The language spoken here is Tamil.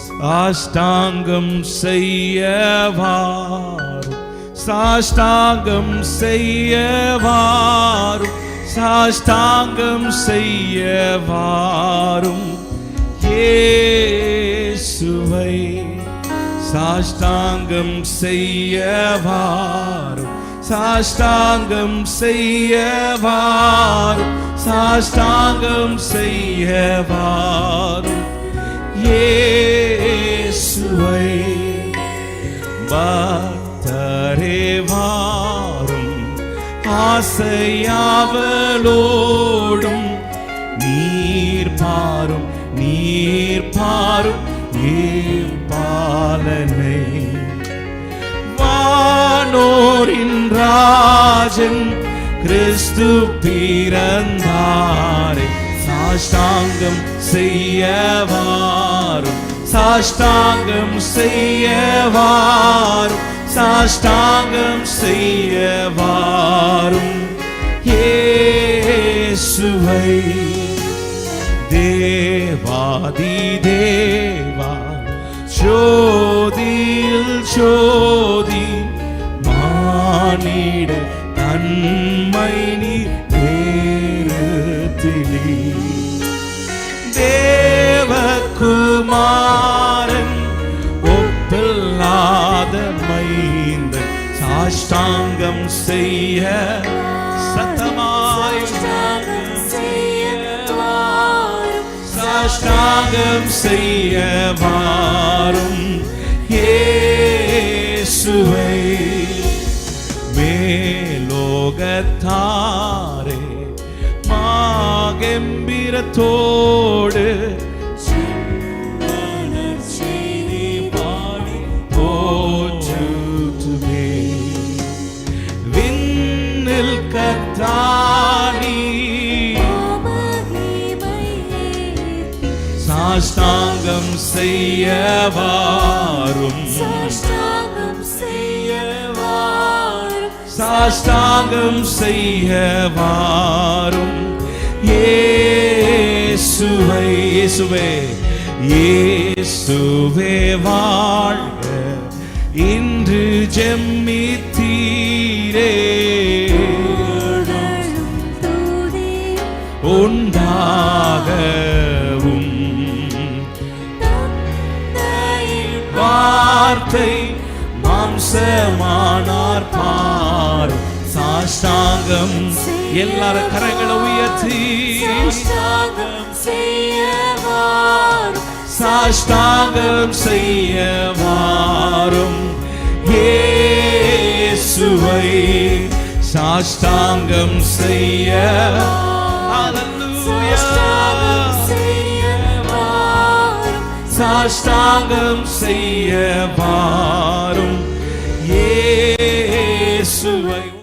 சாஷ்டாங்கம் செய்யவாரும், சாஷ்டாங்கம் செய்யவாரும், சாஷ்டாங்கம் செய்யவாரும் இயேசுவை. சாஷ்டாங்கம் செய்யவாரும், சாஷ்டாங்கம் செய்யவாரும், சாஷ்டாங்கம் செய்யவாரும் இயேசுவை. பக்தரே வாரும், ஆசையாவலோடும் நீர் பாரும், நீர் பாரும் பாலனை. வானோரின் ராஜன் கிறிஸ்து பிறந்தாரே, சாஷ்டாங்கம் செய்யவாரும், சாஷ்டாங்கம் செய்யவாரும், சாஷ்டாங்கம் செய்யவாரும் இயேசுவை. தேவாதி தேவா ஜோதியில் ஜோதி, மானிட தன்மை நீ நேரத்திலே. தேவகுமாரன் ஒப்பில்லாத மைந்தன், சாஷ்டாங்கம் செய்ய சத்தமாய் சாஷ்டாங்கம் செய்யவாரும் இயேசுவை. மேலோகத்தாரே மாகெம்பிரத்தோடு செய்தி பாடி போற்றுமே. விண்ணில் கத்தானி சாஷ்டாங்கம் செய்யவாரும், சாஷ்டாங்கம் செய்யவாரும், சாஷ்டாங்கம் செய்யவாரும் இயேசுவை. இயேசுவே இயேசுவே வாழ்க, இன்று ஜெமித்தீரே உண்டாகவும். வார்த்தை மாம்சமானார் பாரும், சாஷ்டாங்கம். எல்லாரும் கரங்களை உயர்த்தி சாஷ்டாங்கம் செய்யவாரும், சாஷ்டாங்கம் செய்யவாரும் இயேசுவை. சாஷ்டாங்கம் செய்ய சாஷ்டாங்கம் செய்யவாரும்